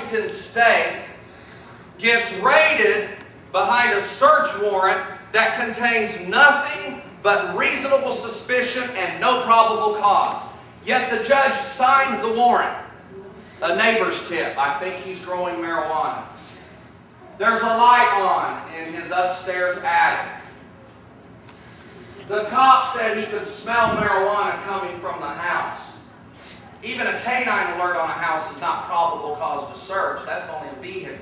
Washington State gets raided behind a search warrant that contains nothing but reasonable suspicion and no probable cause. Yet the judge signed the warrant. A neighbor's tip. I think he's growing marijuana. There's a light on in his upstairs attic. The cop said he could smell marijuana coming from the house. Even a canine alert on a house is not probable cause to search. That's only a vehicle.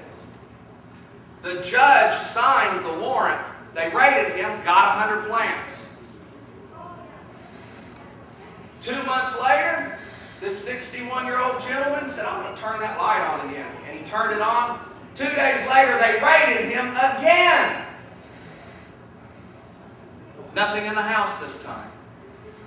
The judge signed the warrant. They raided him, got 100 plants. 2 months later, this 61-year-old gentleman said, I'm going to turn that light on again. And he turned it on. 2 days later, they raided him again. Nothing in the house this time.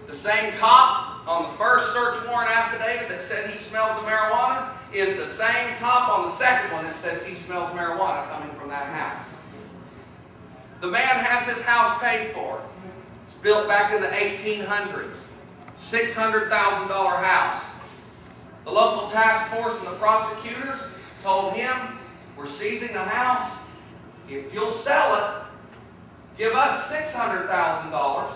The same cop on the first search warrant affidavit that said he smelled the marijuana is the same cop on the second one that says he smells marijuana coming from that house. The man has his house paid for. It's built back in the 1800s. $600,000 house. The local task force and the prosecutors told him, we're seizing the house. If you'll sell it, give us $600,000.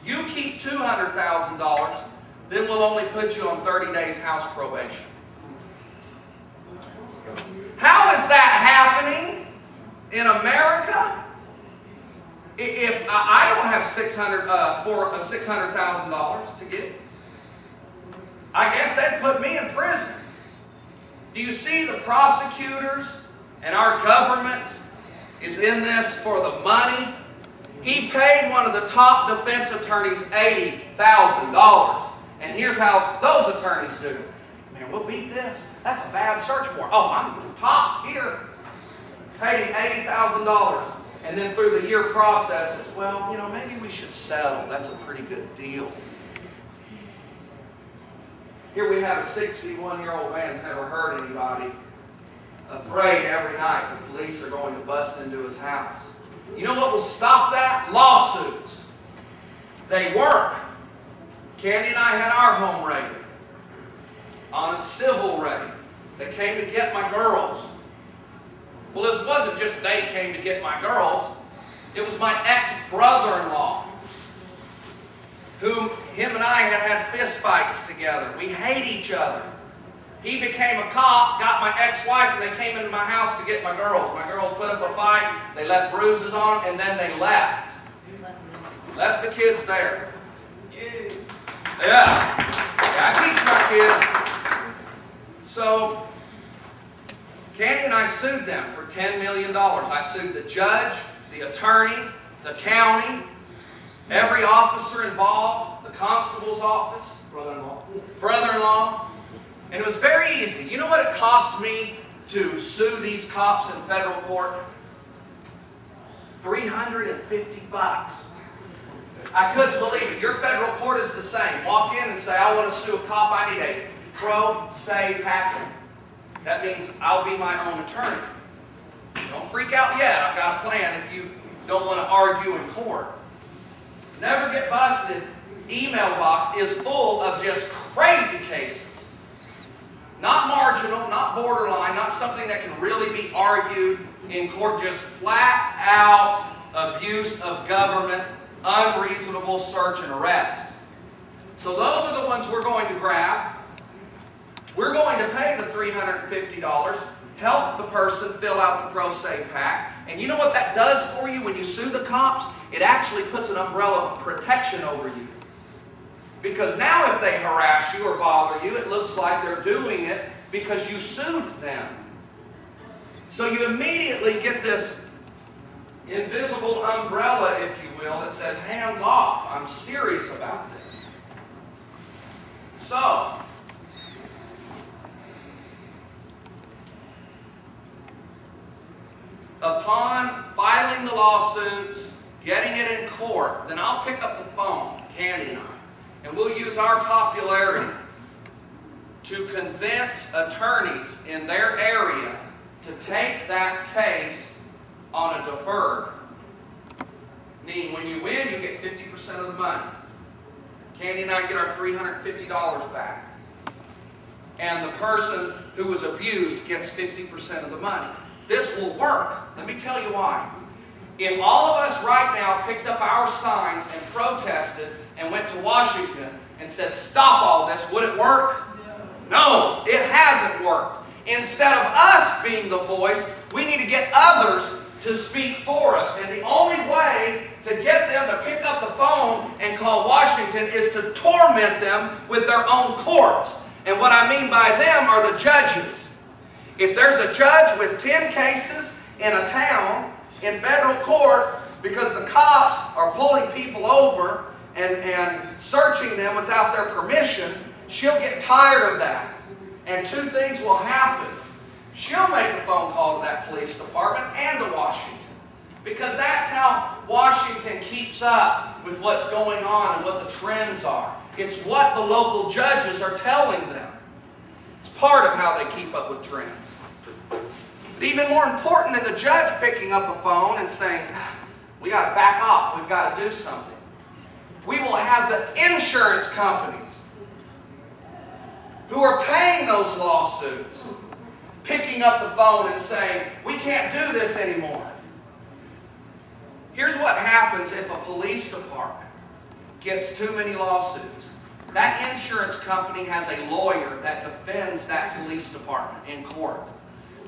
You keep $200,000, then we'll only put you on 30 days house probation. How is that happening in America? If I don't have $600,000 to give, I guess they'd put me in prison. Do you see the prosecutors and our government is in this for the money? He paid one of the top defense attorneys $80,000. And here's how those attorneys do. Man, we'll beat this. That's a bad search warrant. Oh, I'm the top here. Paid him $80,000. And then through the year process, it's, well, you know, maybe we should settle. That's a pretty good deal. Here we have a 61-year-old man who's never hurt anybody, afraid every night the police are going to bust into his house. You know what will stop that? Lawsuits. They work. Candy and I had our home raided on a civil raid. They came to get my girls. Well, it wasn't just they came to get my girls. It was my ex-brother-in-law, whom him and I had fist fights together. We hate each other. He became a cop, got my ex-wife, and they came into my house to get my girls. My girls put up a fight. They left bruises on them, and then they left. Left the kids there. Yeah, I teach my kids. So, Candy and I sued them for $10 million. I sued the judge, the attorney, the county, every officer involved, the constable's office, brother-in-law. And it was very easy. You know what it cost me to sue these cops in federal court? $350. I couldn't believe it. Your federal court is the same. Walk in and say, I want to sue a cop. I need a pro se packet. That means I'll be my own attorney. Don't freak out yet. I've got a plan if you don't want to argue in court. Never get busted. Email box is full of just crazy cases. Not marginal, not borderline, not something that can really be argued in court. Just flat out abuse of government, unreasonable search and arrest. So those are the ones we're going to grab. We're going to pay the $350, help the person fill out the pro se pack. And you know what that does for you when you sue the cops? It actually puts an umbrella of protection over you. Because now if they harass you or bother you, it looks like they're doing it because you sued them. So you immediately get this invisible umbrella, if you will, that says, hands off, I'm serious about this. So, upon filing the lawsuit, getting it in court, then I'll pick up the phone, Candy and I, and we'll use our popularity to convince attorneys in their area to take that case on a deferred. Meaning when you win, you get 50% of the money. Candy and I get our $350 back. and the person who was abused gets 50% of the money. This will work. Let me tell you why. If all of us right now picked up our signs and protested and went to Washington and said, stop all this, would it work? No, it hasn't worked. Instead of us being the voice, we need to get others to speak for us. And the only way to get them to pick up the phone and call Washington is to torment them with their own courts. And what I mean by them are the judges. If there's a judge with 10 cases in a town in federal court because the cops are pulling people over and searching them without their permission, she'll get tired of that. And two things will happen. She'll make a phone call to that police department and to Washington. Because that's how Washington keeps up with what's going on and what the trends are. It's what the local judges are telling them. It's part of how they keep up with trends. But even more important than the judge picking up a phone and saying, we got to back off, we've got to do something. We will have the insurance companies who are paying those lawsuits picking up the phone and saying, we can't do this anymore. Here's what happens if a police department gets too many lawsuits. That insurance company has a lawyer that defends that police department in court.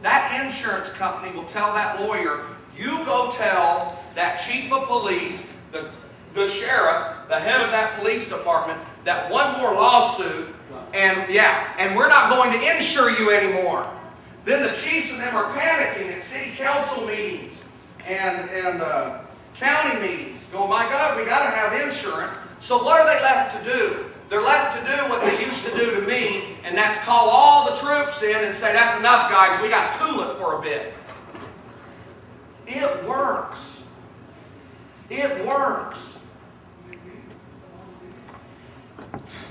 That insurance company will tell that lawyer, you go tell that chief of police, the sheriff, the head of that police department, that one more lawsuit, and we're not going to insure you anymore. Then the chiefs and them are panicking at city council meetings and county meetings, going, my God, we got to have insurance. So what are they left to do? They're left to do what they used to do to me, and that's call all the troops in and say, that's enough, guys, we got to cool it for a bit. It works. It works.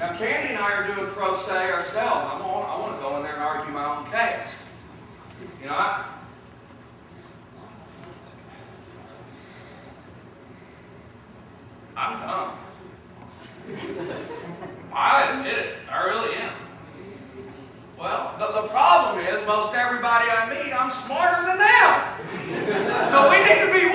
Now, Candy and I are doing pro se ourselves. I want to go in there and argue my own case. You know, I'm dumb. I admit it. I really am. Well, the problem is most everybody I meet, I'm smarter than them. So we need to be